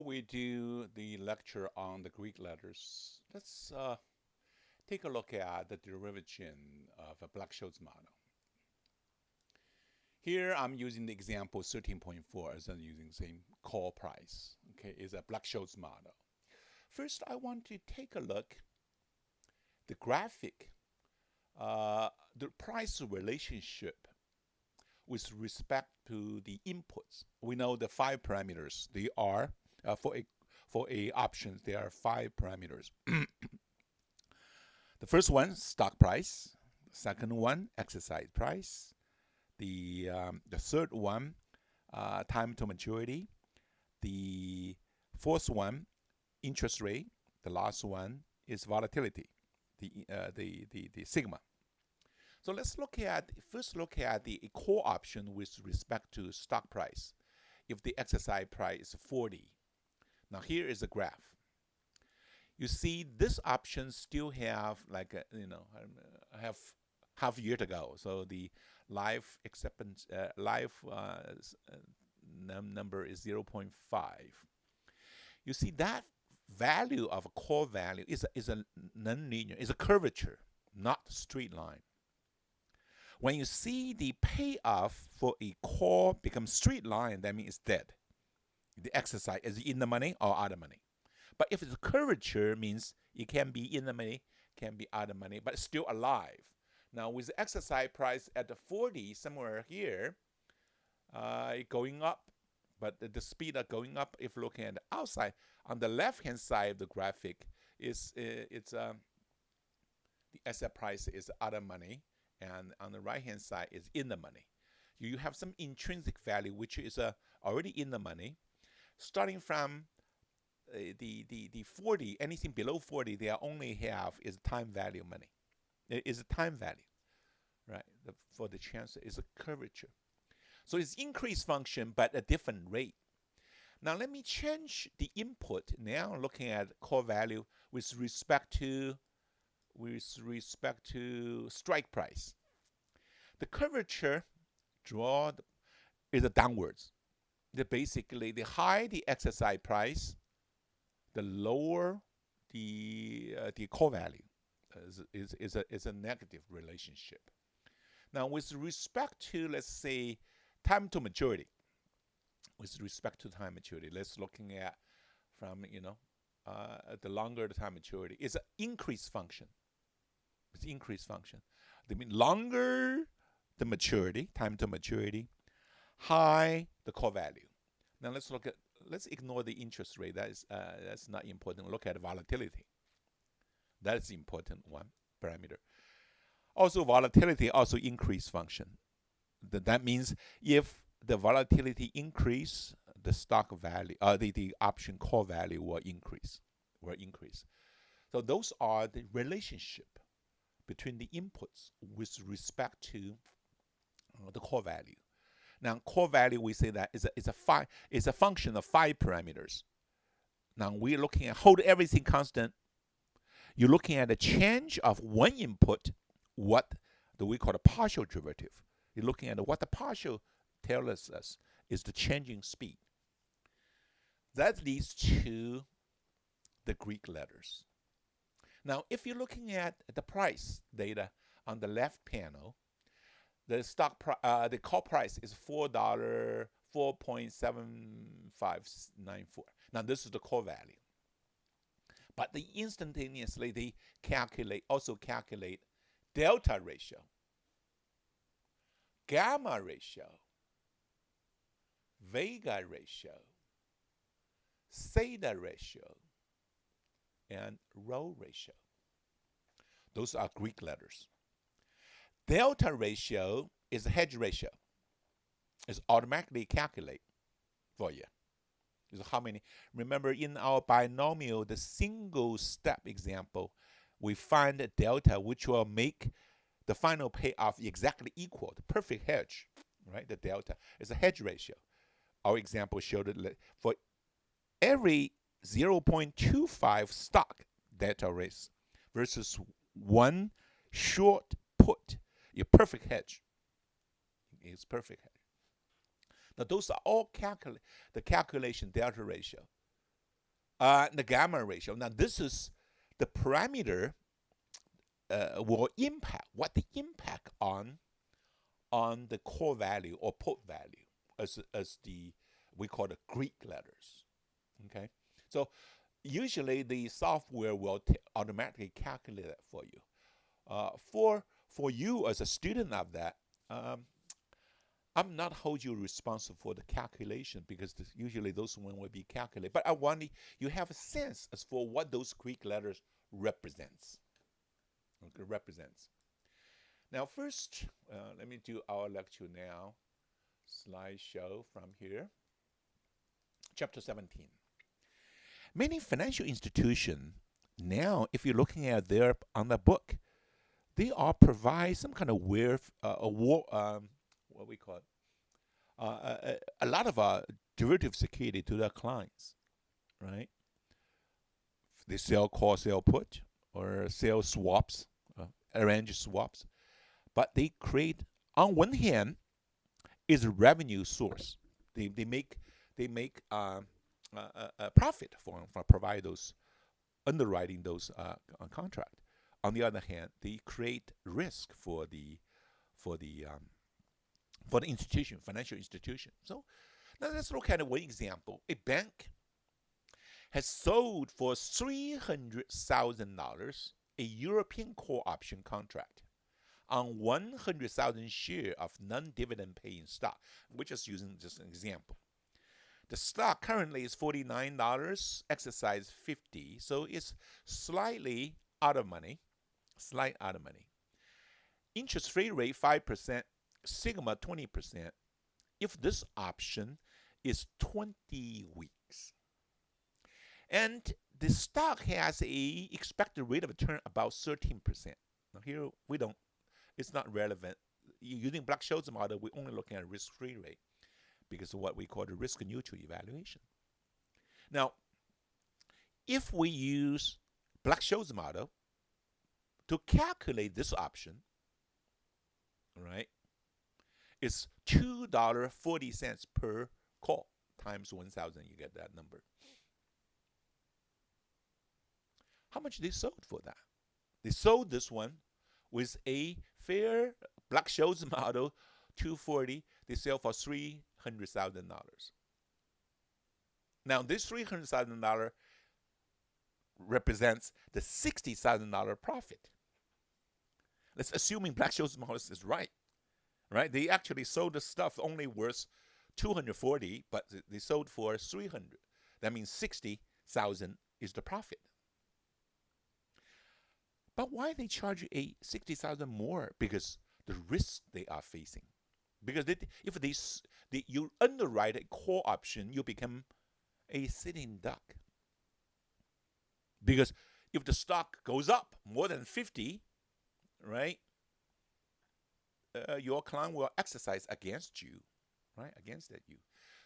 We do the lecture on the Greek letters. Let's take a look at the derivation of a Black-Scholes model. Here I'm using the example 13.4 as I'm using the same call price. Okay, is a Black-Scholes model. First, I want to take a look the graphic, the price relationship with respect to the inputs. We know the five parameters. They are for a options. There are five parameters. The first one, stock price. The second one, exercise price. The third one, time to maturity. The fourth one, interest rate. The last one is volatility, the sigma. So let's first look at the call option with respect to stock price. If the exercise price is 40. Now here is a graph. You see this option still have like I have half a year to go. So the life acceptance number is 0.5. You see that value of a core value is a non-linear, is a curvature, not straight line. When you see the payoff for a core become straight line, that means it's dead. The exercise is in the money or out of money. But if it's a curvature, means it can be in the money, can be out of money, but it's still alive. Now with the exercise price at the 40, somewhere here, going up, but the speed of going up, if looking at the outside, on the left-hand side of the graphic, the asset price is out of money, and on the right-hand side is in the money. You have some intrinsic value, which is already in the money. Starting from the 40, anything below 40, they only have is time value money. It is a time value, right? For the chance is a curvature. So it's increase function, but a different rate. Now let me change the input. Now looking at core value with respect to strike price. The curvature draw is a downwards. Basically, the higher the exercise price, the lower the core value is a negative relationship. Now, with respect to, let's say, time to maturity, let's looking at from the longer the time maturity, it's an increase function. It's increase function. I mean, longer the maturity, time to maturity, high the core value. Now let's ignore the interest rate. That's not important. Look at volatility. That's the important one parameter. Also, volatility also increase function. That means if the volatility increase, the stock value, the option core value will increase. So those are the relationship between the inputs with respect to the core value. Now, core value, we say that is a function of five parameters. Now, we're looking at hold everything constant. You're looking at the change of one input, what we call a partial derivative. You're looking at what the partial tells us is the changing speed. That leads to the Greek letters. Now, if you're looking at the price data on the left panel, the call price is $4.7594. Now this is the core value. But they instantaneously also calculate delta ratio, gamma ratio, Vega ratio, Theta ratio, and Rho ratio. Those are Greek letters. Delta ratio is a hedge ratio. It's automatically calculated for you. Is how many? Remember, in our binomial, the single step example, we find a delta which will make the final payoff exactly equal, the perfect hedge, right? The delta is a hedge ratio. Our example showed it for every 0.25 stock delta rates versus one short put. Your perfect hedge is perfect hedge. Now those are all the calculation delta ratio. The gamma ratio. Now, this is the parameter will impact what the impact on the core value or put value as the we call the Greek letters. Okay, so usually the software will automatically calculate that for you. For you as a student of that, I'm not hold you responsible for the calculation because usually those one will be calculated. But I want you have a sense as for what those Greek letters represents. Okay, represents. Now, first, let me do our lecture now. Slideshow from here. Chapter 17. Many financial institutions now, if you're looking at their on the book, they all provide some kind of weird what we call it, a lot of derivative security to their clients, right? They sell call, sell put, or sell swaps, arrange swaps, but they create on one hand is a revenue source. They make a profit for provide those underwriting those contract. On the other hand, they create risk for the institution, financial institution. So now let's look at one example. A bank has sold for $300,000 a European call option contract on 100,000 share of non-dividend paying stock. We're just using just an example. The stock currently is $49, exercise 50, so it's slightly out of money. Slight out of money. Interest free rate 5%, sigma 20%. If this option is 20 weeks, and the stock has a expected rate of return about 13%. Now here we don't. It's not relevant. Using Black-Scholes model, we're only looking at risk-free rate because of what we call the risk-neutral evaluation. Now, if we use Black-Scholes model to calculate this option, right, it's $2.40 per call times 1,000. You get that number. How much they sold for that? They sold this one with a fair Black-Scholes model 240. They sell for $300,000. Now this $300,000 represents the $60,000 profit. Let's assuming Black-Scholes model is right. They actually sold the stuff only worth $240, but they sold for $300. That means $60,000 is the profit. But why they charge you a $60,000 more? Because the risk they are facing. Because if you underwrite a call option, you become a sitting duck. Because if the stock goes up more than 50, right, your client will exercise against you, right, against that you.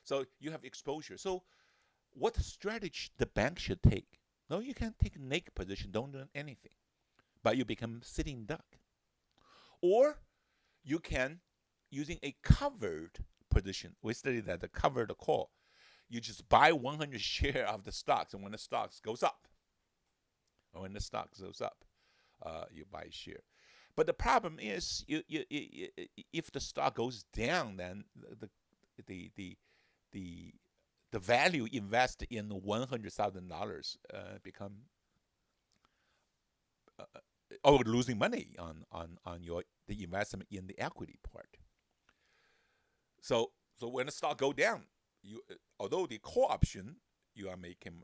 So you have exposure. So what strategy the bank should take? No, you can't take a naked position, don't do anything. But you become sitting duck. Or you can, using a covered position, we studied that the covered call, you just buy 100 share of the stocks, and when the stocks goes up, you buy share. But the problem is, if the stock goes down, then the value invested in $100,000 become losing money on the investment in the equity part. So when the stock go down, although the call option you are making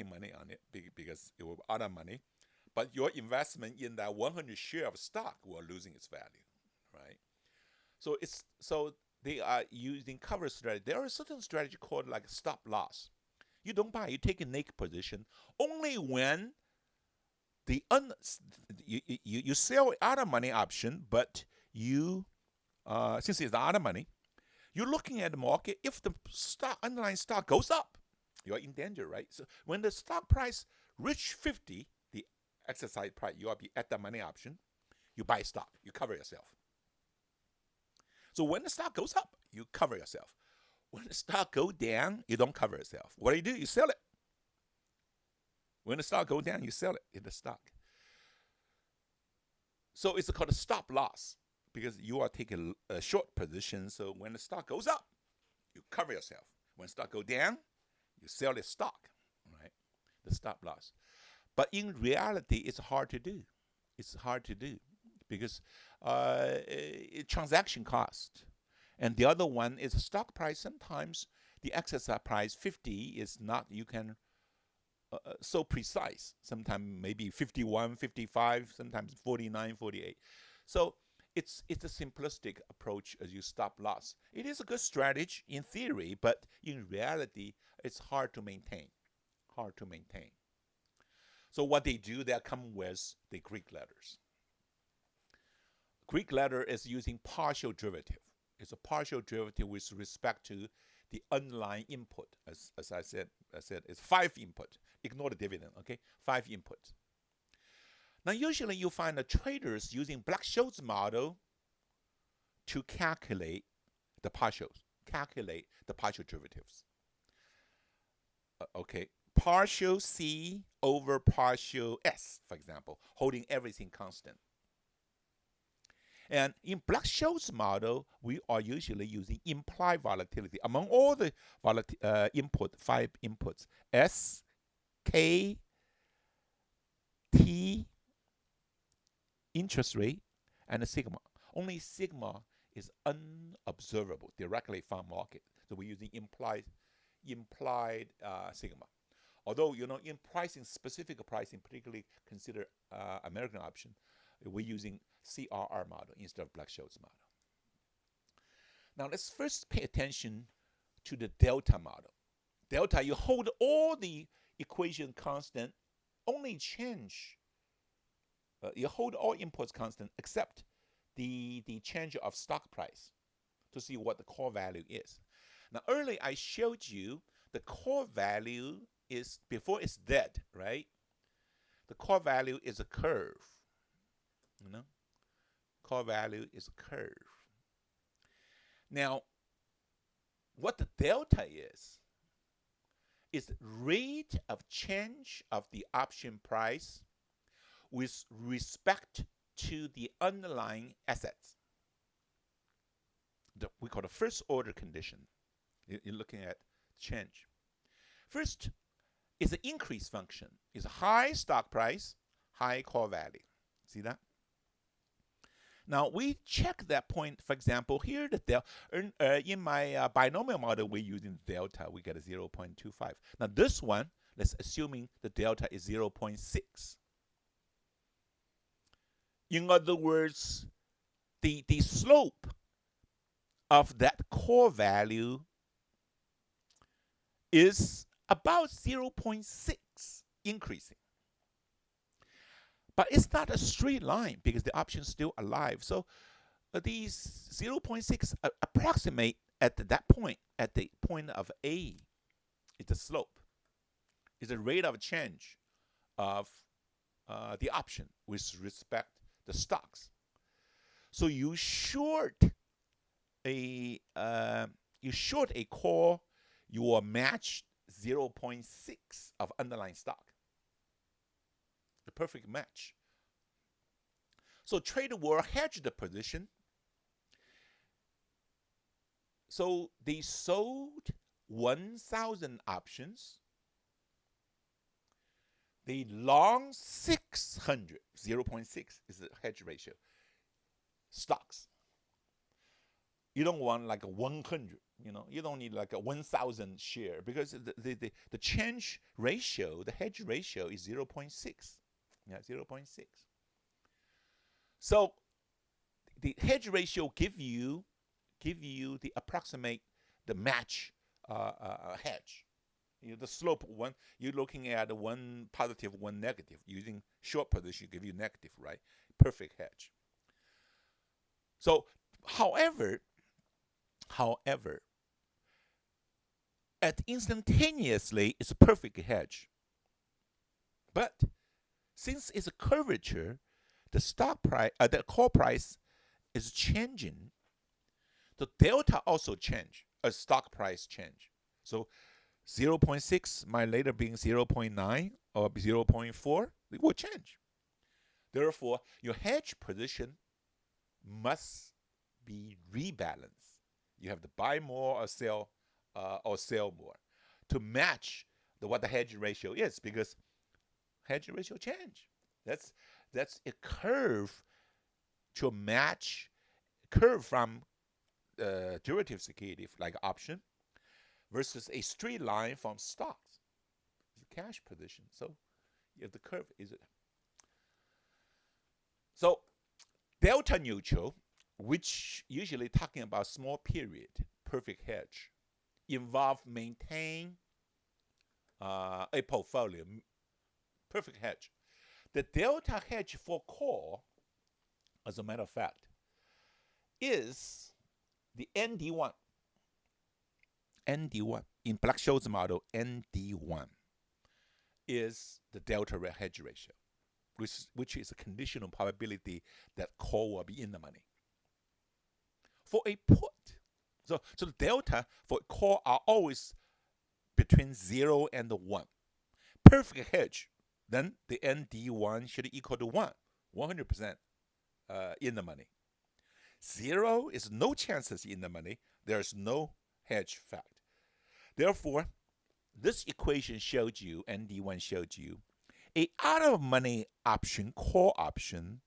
money on it because it will out of money, but your investment in that 100 share of stock will losing its value, right? So they are using cover strategy. There are a certain strategy called like stop loss. You don't buy, you take a naked position only when you sell out of money option, but you since it's out of money, you're looking at the market. If the underlying stock goes up, you're in danger, right? So when the stock price reach 50, the exercise price, you will be at the money option. You buy stock, you cover yourself. So when the stock goes up, you cover yourself. When the stock go down, you don't cover yourself. What do? You sell it. When the stock goes down, you sell it in the stock. So it's called a stop loss because you are taking a short position. So when the stock goes up, you cover yourself. When stock goes down, you sell the stock, right? The stop loss. But in reality, it's hard to do. It's hard to do because transaction cost. And the other one is stock price. Sometimes the exercise price 50 is not, you can so precise. Sometimes maybe 51, 55, sometimes 49, 48. So it's a simplistic approach as you stop loss. It is a good strategy in theory, but in reality, it's hard to maintain. Hard to maintain. So what they do, they come with the Greek letters. Greek letter is using partial derivative. It's a partial derivative with respect to the underlying input. As I said, it's 5 input. Ignore the dividend, okay? 5 inputs. Now, usually you find the traders using Black-Scholes model to calculate the partials, calculate the partial derivatives. Okay, partial C over partial S, for example, holding everything constant. And in Black-Scholes model, we are usually using implied volatility. Among all the 5 inputs, S, K, T, interest rate, and the sigma. Only sigma is unobservable directly from market. So we're using implied sigma. Although, in pricing, specific pricing, particularly consider American option, we're using CRR model instead of Black-Scholes model. Now let's first pay attention to the delta model. Delta, you hold all the equation constant, only change, you hold all inputs constant except the change of stock price to see what the core value is. Now earlier I showed you the core value is, before it's dead, right? The core value is a curve. Core value is a curve. Now, what the delta is rate of change of the option price with respect to the underlying assets. We call the first order condition. You're looking at change. First is the increase function. It's a high stock price, high core value. See that? Now we check that point. For example, here in my binomial model, we're using delta. We get a 0.25. Now this one, let's assuming the delta is 0.6. In other words, the slope of that core value is about 0.6 increasing. But it's not a straight line because the option is still alive. So these 0.6 approximate at that point, at the point of A, is the slope. Is the rate of change of the option with respect to the stocks. So you short a call, you will match 0.6 of underlying stock. The perfect match. So trader will hedge the position. So they sold 1,000 options. They long 600, 0.6 is the hedge ratio, stocks. You don't want like a 100, you don't need like a 1,000 share because the change ratio, the hedge ratio is 0.6. Yeah, 0.6. So the hedge ratio give you the approximate, the match hedge. The slope, one, you're looking at one positive, one negative. Using short position, give you negative, right? Perfect hedge. So, however, at instantaneously, it's a perfect hedge. But since it's a curvature, the stock price, the call price is changing. The delta also change as stock price change. So 0.6 might later be 0.9 or 0.4. It will change. Therefore, your hedge position must be rebalanced. You have to buy more or sell more to match what the hedge ratio is, because hedge ratio change. That's a curve to match curve from derivative security like option versus a straight line from stocks, cash position. So if the curve is so delta neutral, which usually talking about small period perfect hedge, involve maintain a portfolio perfect hedge. The delta hedge for core, as a matter of fact, is the ND1. ND1 in Black-Scholes model, ND1 is the delta hedge ratio, which is a conditional probability that core will be in the money. For a put, so the delta for core are always between 0 and 1. Perfect hedge, then the ND1 should equal to 1, 100% in the money. 0 is no chances in the money. There's no hedge fact. Therefore, this equation showed you, ND1 showed you, a out of money option, core option,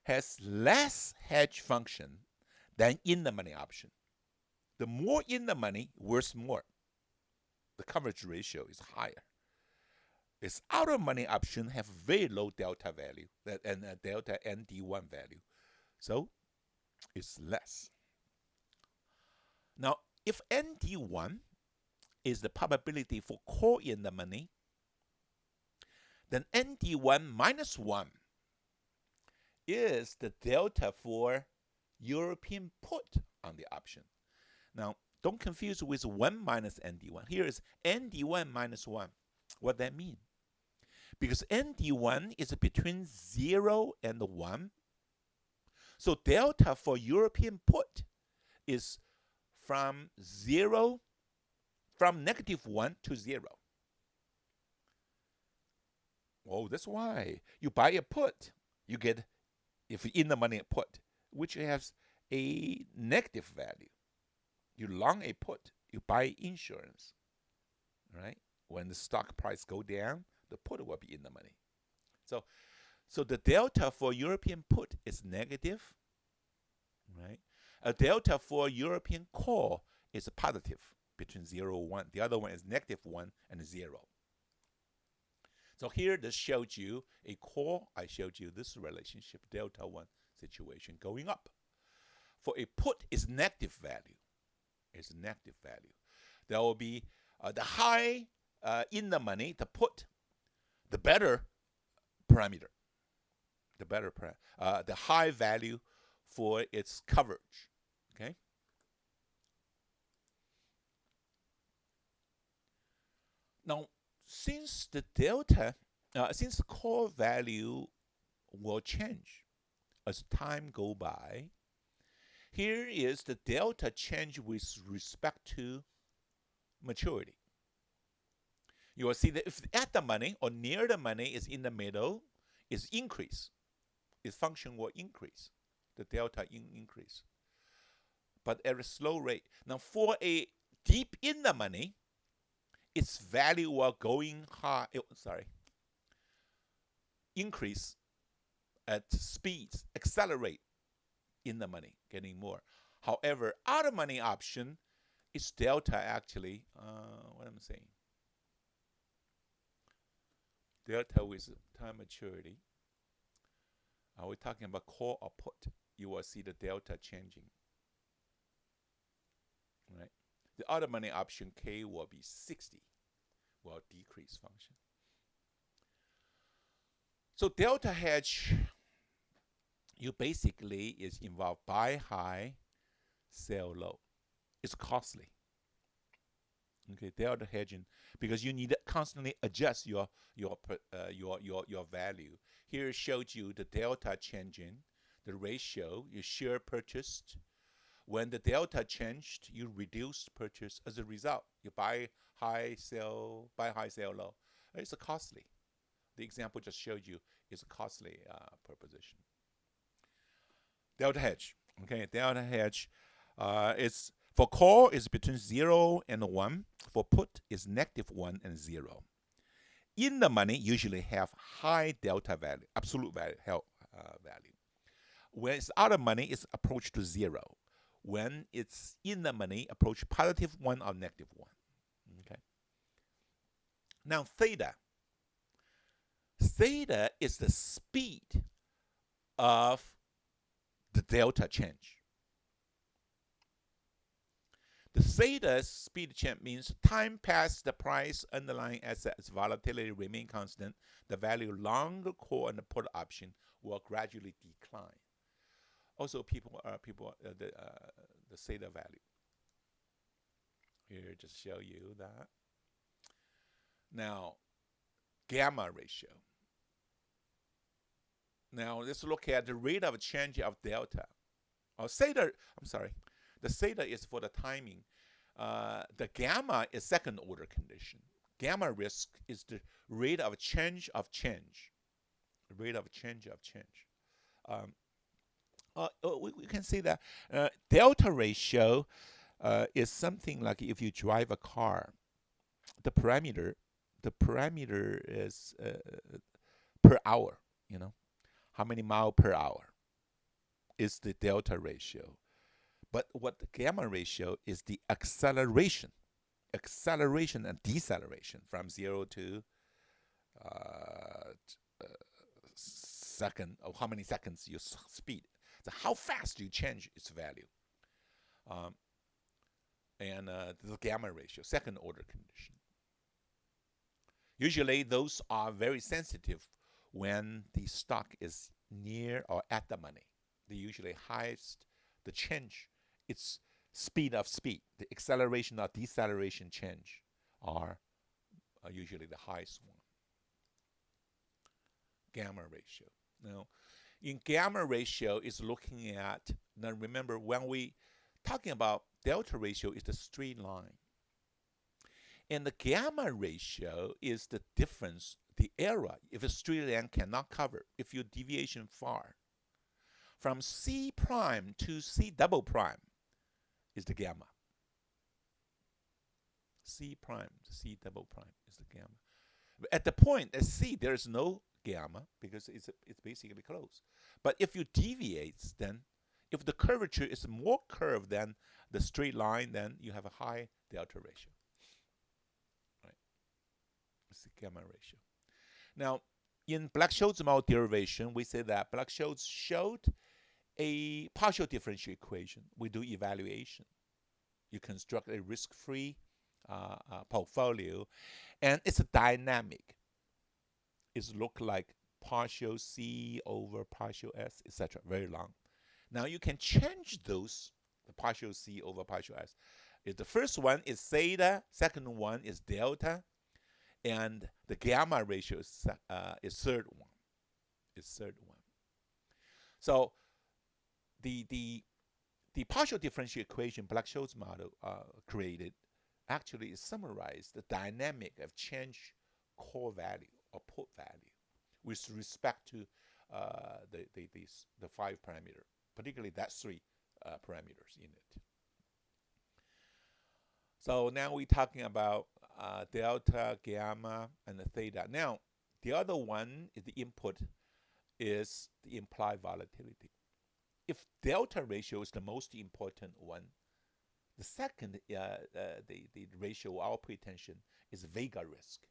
has less hedge function than in the money option. The more in the money, worth more. The coverage ratio is higher. This out of money option have very low delta value and delta ND1 value. So it's less. Now, if ND1 is the probability for core in the money, then ND1 minus 1 is the delta for European put on the option. Now, don't confuse with 1 minus ND1. Here is ND1 minus 1. What that mean? Because ND1 is between 0 and 1. So delta for European put is from negative 1 to 0. Oh, that's why you buy a put, you get, if in the money put, which has a negative value. You long a put, you buy insurance, right? When the stock price go down, the put will be in the money. So the delta for European put is negative, right? A delta for European core is positive, between 0 and 1. The other one is negative 1 and 0. So here this showed you a core. I showed you this relationship, delta 1 situation going up. For a put is negative value. It's negative value. There will be the high in the money, the put, the better parameter. The high value for its coverage. Okay. Now, since the delta, since the core value will change as time go by, here is the delta change with respect to maturity. You will see that if at the money or near the money is in the middle, is increase. Its function will increase. The delta increase. But at a slow rate. Now for a deep in the money, its value will going high, increase at speeds, accelerate in the money, getting more. However, out of money option, its delta actually, what am I saying? Delta with time maturity. Are we talking about core or put? You will see the delta changing. Right? The out of money option K will be 60, will decrease function. So delta hedge, you basically is involved buy high, sell low. It's costly. Okay, delta hedging, because you need to constantly adjust your value. Here it showed you the delta changing, the ratio, your share purchased. When the delta changed, you reduce purchase. As a result, you buy high, sell, buy high, sell low. It's a costly. The example just showed you is a costly proposition. Delta hedge. Okay, delta hedge is for call is between 0 and 1. For put is -1 and 0. In the money usually have high delta value, absolute value, value. When it's out of money, it's approach to 0. When it's in the money, approach +1 or -1. Okay. Now theta. Theta is the speed of the delta change. The theta speed change means time past the price underlying assets volatility remain constant. The value longer call and the put option will gradually decline. Also, the theta value. Here, just show you that. Now, gamma ratio. Now, let's look at the rate of change of delta. Theta, I'm sorry. The theta is for the timing. The gamma is second order condition. Gamma risk is the rate of change of change. Rate of change of change. We can see that delta ratio is something like if you drive a car, the parameter is per hour. How many miles per hour is the delta ratio. But what the gamma ratio is the acceleration and deceleration from 0 to second, or how many seconds you speed. So how fast you change its value. And the gamma ratio, second order condition. Usually those are very sensitive when the stock is near or at the money. The usually highest, the change, its speed of speed, the acceleration or deceleration change are usually the highest one. Gamma ratio. Now, in gamma ratio is looking at, now remember when we talking about delta ratio is the straight line. And the gamma ratio is the difference, the error, if a straight line cannot cover, if your deviation far. From C prime to C double prime is the gamma. C prime to C double prime is the gamma. But at the point at C, there is no gamma because it's basically closed. But if you deviate, then if the curvature is more curved than the straight line, then you have a high delta ratio. Right? It's the gamma ratio. Now, in Black-Scholes model derivation, we say that Black-Scholes showed a partial differential equation. We do evaluation. You construct a risk-free portfolio, and it's a dynamic. It looks like partial C over partial S, etc. Very long. Now you can change those, the partial C over partial S. The first one is theta, second one is delta, and the gamma ratio is third one. It's third one. So the partial differential equation Black-Scholes model created actually summarized the dynamic of change core value or put value with respect to the 5 parameter, particularly that 3 parameters in it. So now we're talking about delta, gamma, and the theta. Now, the other one is the input is the implied volatility. If delta ratio is the most important one, the second the ratio our pay attention is Vega risk.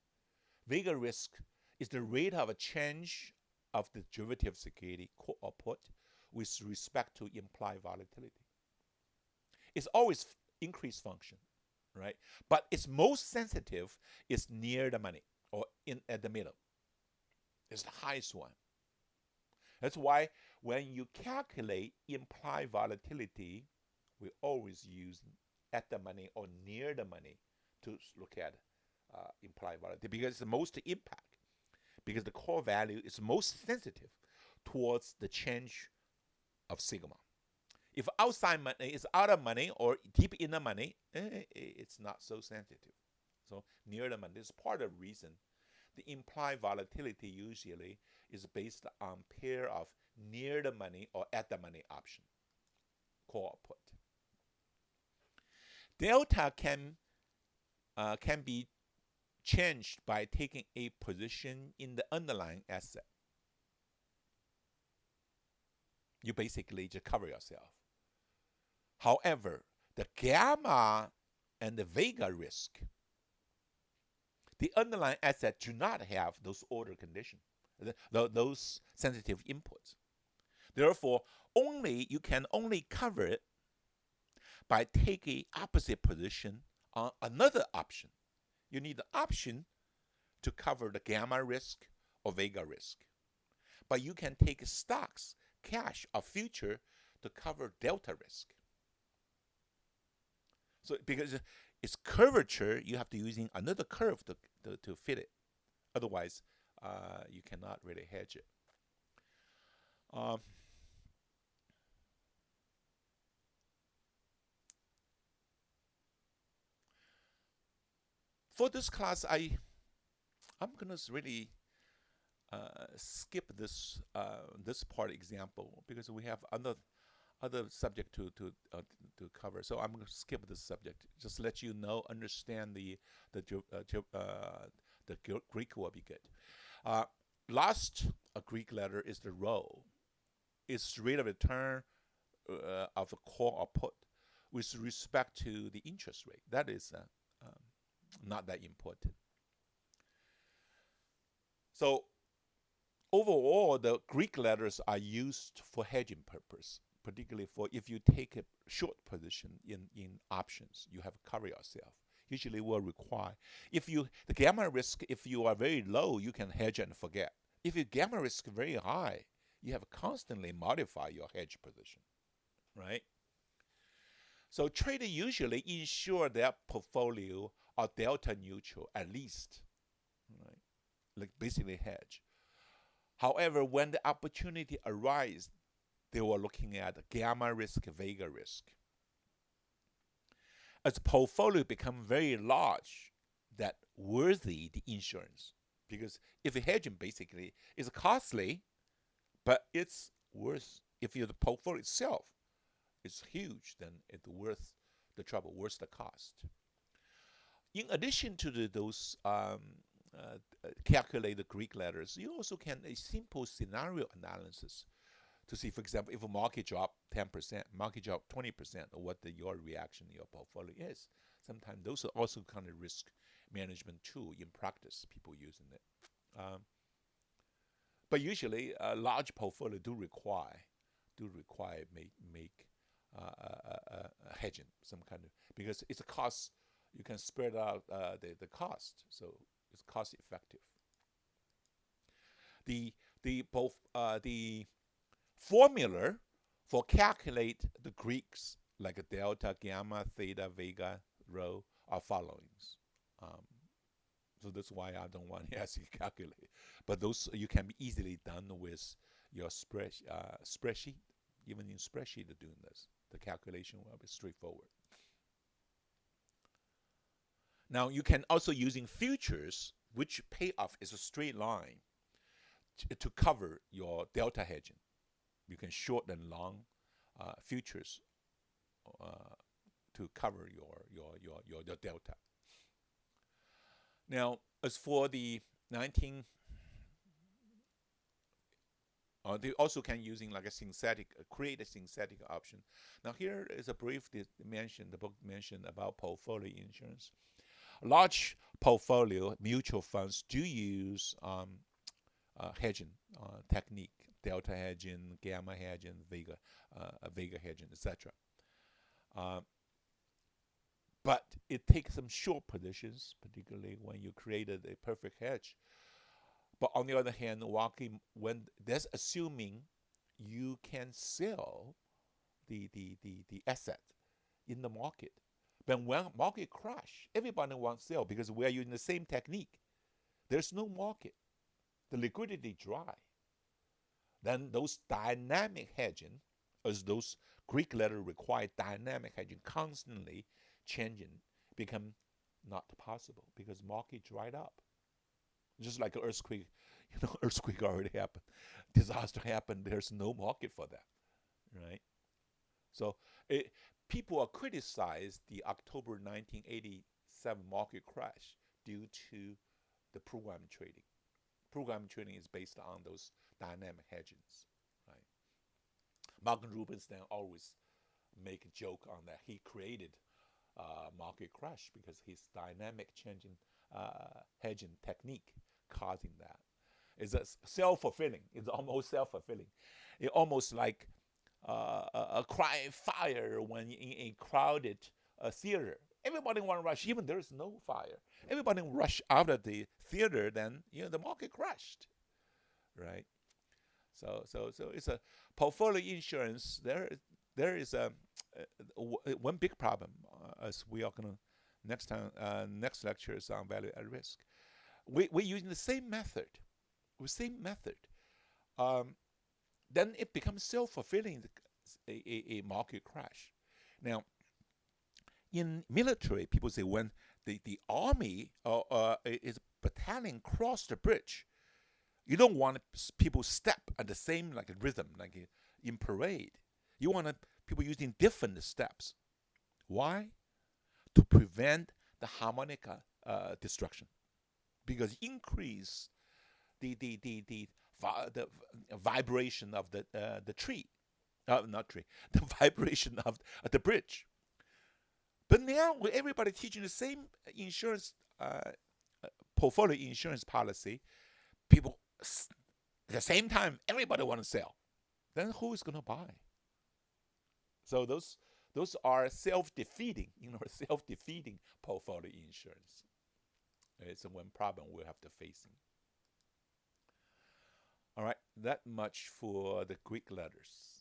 Vega risk is the rate of a change of the derivative security or put with respect to implied volatility. It's always increased function, right? But its most sensitive is near the money or at the middle. It's the highest one. That's why when you calculate implied volatility, we always use at the money or near the money to look at implied volatility because it's the most impact, because the core value is most sensitive towards the change of sigma. If outside money is out of money or deep in the money, it's not so sensitive. So near the money. This is part of the reason the implied volatility usually is based on pair of near the money or at the money option, call or put. Delta can be changed by taking a position in the underlying asset. You basically just cover yourself. However, the gamma and the Vega risk, the underlying assets do not have those order conditions, those sensitive inputs. Therefore, you can only cover it by taking opposite position on another option. You need the option to cover the gamma risk or Vega risk. But you can take stocks, cash, or future to cover delta risk. So because it's curvature, you have to using another curve to fit it. Otherwise, you cannot really hedge it. For this class, I'm gonna really skip this part example because we have other subject to cover. So I'm going to skip this subject. Just let you know, understand the Greek will be good. Last Greek letter is the rho. It's rate of return of a call or put with respect to the interest rate. That is not that important. So overall, the Greek letters are used for hedging purpose, particularly for if you take a short position in options, you have to cover yourself. Usually will require, the gamma risk, if you are very low, you can hedge and forget. If your gamma risk is very high, you have to constantly modify your hedge position, right? So traders usually ensure their portfolio are delta neutral at least, right? Like basically hedge. However, when the opportunity arises, they were looking at gamma risk, Vega risk. As the portfolio become very large, that worthy the insurance. Because if hedging basically is costly, but it's worth, if the portfolio itself is huge, then it's worth the trouble, worth the cost. In addition to those calculate the Greek letters, you also can a simple scenario analysis to see, for example, if a market drop 10%, market drop 20%, or what your reaction in your portfolio is. Sometimes those are also kind of risk management tool in practice, people using it. But usually, a large portfolio do require make hedging, some kind of, because it's a cost. You can spread out the cost, so it's cost effective. The formula for calculate the Greeks, like a delta, gamma, theta, Vega, rho, are followings. So that's why I don't want to ask you to calculate. But those you can be easily done with your spreadsheet. Even in spreadsheet, doing this, the calculation will be straightforward. Now you can also using futures, which payoff is a straight line, to cover your delta hedging. You can short and long futures to cover your delta. Now, as for the they also can using like a synthetic, create a synthetic option. Now here is a brief mention, the book mentioned about portfolio insurance. Large portfolio mutual funds do use hedging technique, delta hedging, gamma hedging, Vega hedging, etc. But it takes some short positions, particularly when you created a perfect hedge. But on the other hand, when that's assuming you can sell the asset in the market. But when market crash, everybody wants to sell because we are using the same technique. There's no market. The liquidity dry. Then those dynamic hedging, as those Greek letters require dynamic hedging, constantly changing, become Not possible because market dried up. Just like an earthquake, earthquake already happened, disaster happened. There's no market for that, right? So people are criticized the October 1987 market crash due to the program trading. Program trading is based on those dynamic hedgings, right? Martin Rubenstein always make a joke on that. He created market crash because his dynamic changing hedging technique causing that. It's a self-fulfilling. It's almost self-fulfilling. It almost like a crying fire when in a crowded theater. Everybody want to rush, even there's no fire. Everybody rush out of the theater, then the market crashed, right? So it's a portfolio insurance. There is one big problem, as we are gonna next time next lecture is on value at risk. We're using the same method, Um, then it becomes self-fulfilling, a market crash. Now, in military, people say when the army is battalion cross the bridge, you don't want people step at the same like a rhythm, like in parade. You want people using different steps. Why? To prevent the harmonic destruction, because increase the vibration of the tree, not tree, the vibration of the bridge. But now with everybody teaching the same insurance portfolio insurance policy, people at the same time everybody want to sell. Then who is going to buy? So those are self-defeating, self-defeating portfolio insurance. It's one problem we have to facing. All right, that much for the Greek letters.